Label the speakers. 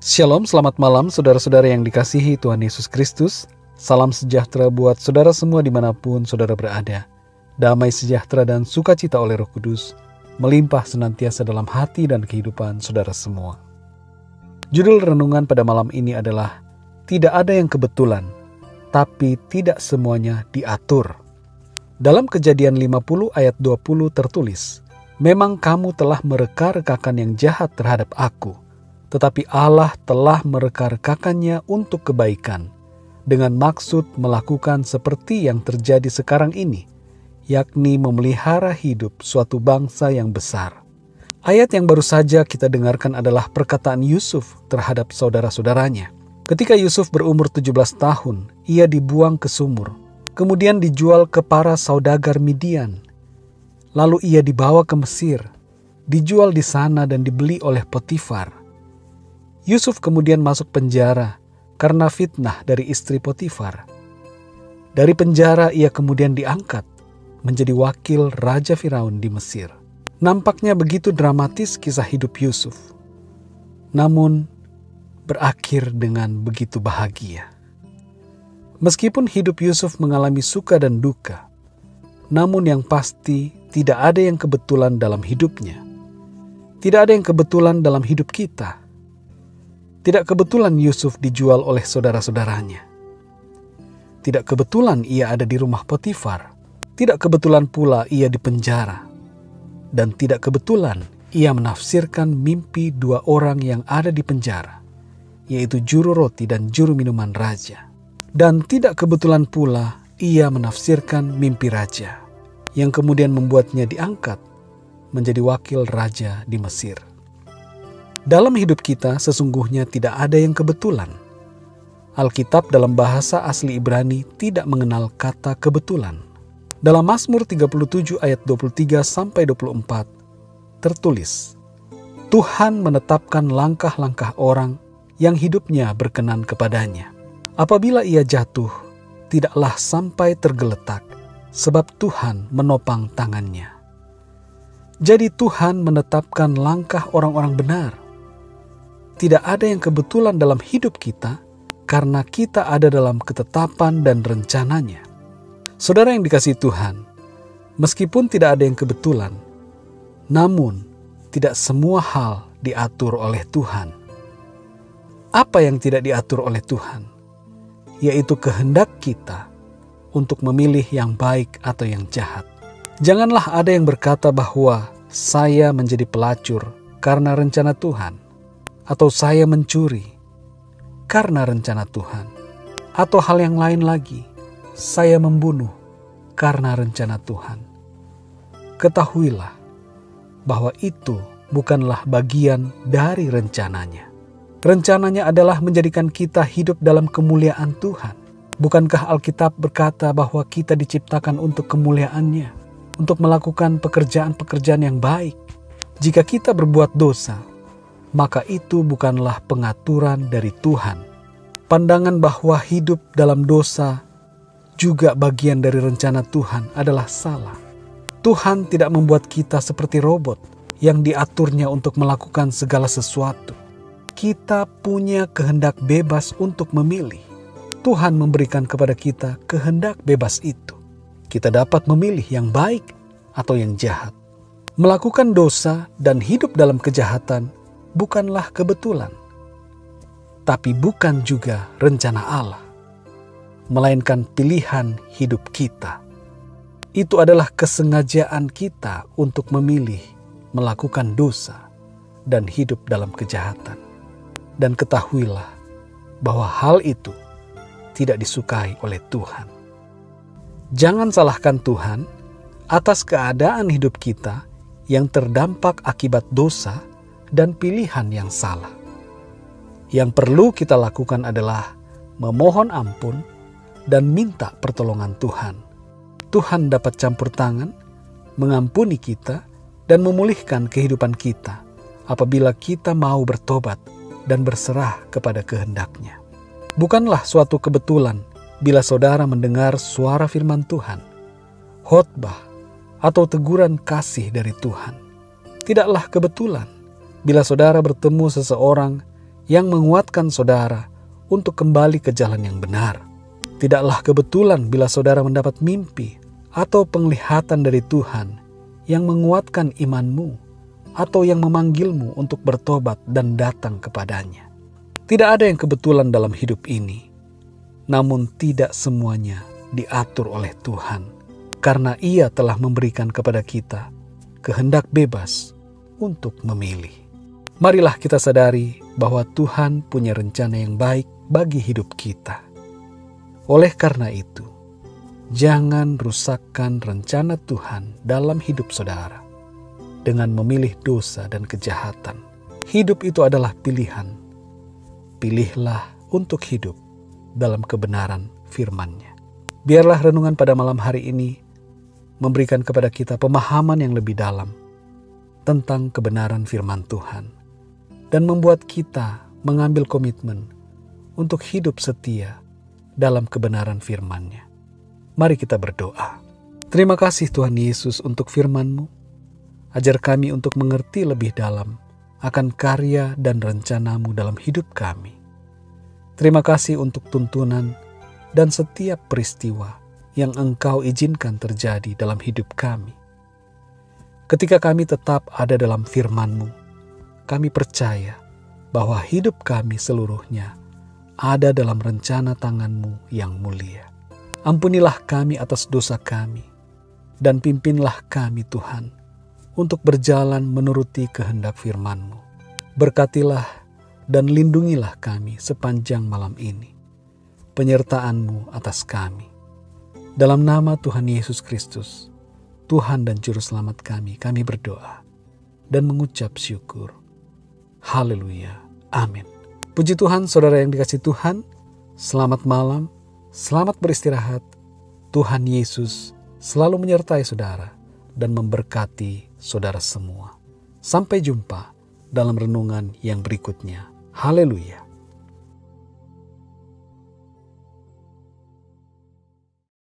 Speaker 1: Shalom, selamat malam saudara-saudara yang dikasihi Tuhan Yesus Kristus. Salam sejahtera buat saudara semua dimanapun saudara berada. Damai sejahtera dan sukacita oleh Roh Kudus melimpah senantiasa dalam hati dan kehidupan saudara semua. Judul renungan pada malam ini adalah Tidak ada yang kebetulan, tapi tidak semuanya diatur. Dalam Kejadian 50 ayat 20 tertulis, "Memang kamu telah mereka-rekakan yang jahat terhadap aku, tetapi Allah telah mereka-rekakannya untuk kebaikan, dengan maksud melakukan seperti yang terjadi sekarang ini, yakni memelihara hidup suatu bangsa yang besar." Ayat yang baru saja kita dengarkan adalah perkataan Yusuf terhadap saudara-saudaranya. Ketika Yusuf berumur 17 tahun, ia dibuang ke sumur, kemudian dijual ke para saudagar Midian. Lalu ia dibawa ke Mesir, dijual di sana dan dibeli oleh Potifar. Yusuf kemudian masuk penjara karena fitnah dari istri Potifar. Dari penjara ia kemudian diangkat menjadi wakil Raja Firaun di Mesir. Nampaknya begitu dramatis kisah hidup Yusuf, namun berakhir dengan begitu bahagia. Meskipun hidup Yusuf mengalami suka dan duka, namun yang pasti tidak ada yang kebetulan dalam hidupnya. Tidak ada yang kebetulan dalam hidup kita. Tidak kebetulan Yusuf dijual oleh saudara-saudaranya. Tidak kebetulan ia ada di rumah Potifar. Tidak kebetulan pula ia di penjara. Dan tidak kebetulan ia menafsirkan mimpi dua orang yang ada di penjara, yaitu juru roti dan juru minuman raja. Dan tidak kebetulan pula ia menafsirkan mimpi raja, yang kemudian membuatnya diangkat menjadi wakil raja di Mesir. Dalam hidup kita sesungguhnya tidak ada yang kebetulan. Alkitab dalam bahasa asli Ibrani tidak mengenal kata kebetulan. Dalam Mazmur 37 ayat 23-24 tertulis, "Tuhan menetapkan langkah-langkah orang yang hidupnya berkenan kepadanya. Apabila ia jatuh, tidaklah sampai tergeletak, sebab Tuhan menopang tangannya." Jadi Tuhan menetapkan langkah orang-orang benar. Tidak ada yang kebetulan dalam hidup kita karena kita ada dalam ketetapan dan rencananya. Saudara yang dikasihi Tuhan, meskipun tidak ada yang kebetulan, namun tidak semua hal diatur oleh Tuhan. Apa yang tidak diatur oleh Tuhan? Yaitu kehendak kita untuk memilih yang baik atau yang jahat. Janganlah ada yang berkata bahwa saya menjadi pelacur karena rencana Tuhan, atau saya mencuri karena rencana Tuhan, atau hal yang lain lagi, saya membunuh karena rencana Tuhan. Ketahuilah bahwa itu bukanlah bagian dari rencananya. Rencananya adalah menjadikan kita hidup dalam kemuliaan Tuhan. Bukankah Alkitab berkata bahwa kita diciptakan untuk kemuliaannya, untuk melakukan pekerjaan-pekerjaan yang baik? Jika kita berbuat dosa, maka itu bukanlah pengaturan dari Tuhan. Pandangan bahwa hidup dalam dosa juga bagian dari rencana Tuhan adalah salah. Tuhan tidak membuat kita seperti robot yang diaturnya untuk melakukan segala sesuatu. Kita punya kehendak bebas untuk memilih. Tuhan memberikan kepada kita kehendak bebas itu. Kita dapat memilih yang baik atau yang jahat. Melakukan dosa dan hidup dalam kejahatan bukanlah kebetulan, tapi bukan juga rencana Allah, melainkan pilihan hidup kita. Itu adalah kesengajaan kita untuk memilih melakukan dosa dan hidup dalam kejahatan. Dan ketahuilah bahwa hal itu tidak disukai oleh Tuhan. Jangan salahkan Tuhan atas keadaan hidup kita yang terdampak akibat dosa dan pilihan yang salah. Yang perlu kita lakukan adalah memohon ampun dan minta pertolongan Tuhan. Tuhan dapat campur tangan, mengampuni kita, dan memulihkan kehidupan kita apabila kita mau bertobat dan berserah kepada kehendak-Nya. Bukanlah suatu kebetulan bila saudara mendengar suara firman Tuhan, khotbah, atau teguran kasih dari Tuhan. Tidaklah kebetulan bila saudara bertemu seseorang yang menguatkan saudara untuk kembali ke jalan yang benar. Tidaklah kebetulan bila saudara mendapat mimpi atau penglihatan dari Tuhan yang menguatkan imanmu atau yang memanggilmu untuk bertobat dan datang kepadanya. Tidak ada yang kebetulan dalam hidup ini, namun tidak semuanya diatur oleh Tuhan, karena Ia telah memberikan kepada kita kehendak bebas untuk memilih. Marilah kita sadari bahwa Tuhan punya rencana yang baik bagi hidup kita. Oleh karena itu, jangan rusakkan rencana Tuhan dalam hidup saudara dengan memilih dosa dan kejahatan. Hidup itu adalah pilihan. Pilihlah untuk hidup dalam kebenaran firman-Nya. Biarlah renungan pada malam hari ini memberikan kepada kita pemahaman yang lebih dalam tentang kebenaran firman Tuhan dan membuat kita mengambil komitmen untuk hidup setia dalam kebenaran firman-Nya. Mari kita berdoa. Terima kasih Tuhan Yesus untuk firman-Mu. Ajar kami untuk mengerti lebih dalam akan karya dan rencana-Mu dalam hidup kami. Terima kasih untuk tuntunan dan setiap peristiwa yang Engkau izinkan terjadi dalam hidup kami. Ketika kami tetap ada dalam firman-Mu, kami percaya bahwa hidup kami seluruhnya ada dalam rencana tangan-Mu yang mulia. Ampunilah kami atas dosa kami, dan pimpinlah kami Tuhan, untuk berjalan menuruti kehendak firman-Mu. Berkatilah dan lindungilah kami sepanjang malam ini. Penyertaan-Mu atas kami. Dalam nama Tuhan Yesus Kristus, Tuhan dan Juru Selamat kami berdoa dan mengucap syukur. Haleluya. Amin. Puji Tuhan, saudara yang dikasihi Tuhan. Selamat malam, selamat beristirahat. Tuhan Yesus selalu menyertai saudara dan memberkati saudara semua. Sampai jumpa dalam renungan yang berikutnya. Haleluya.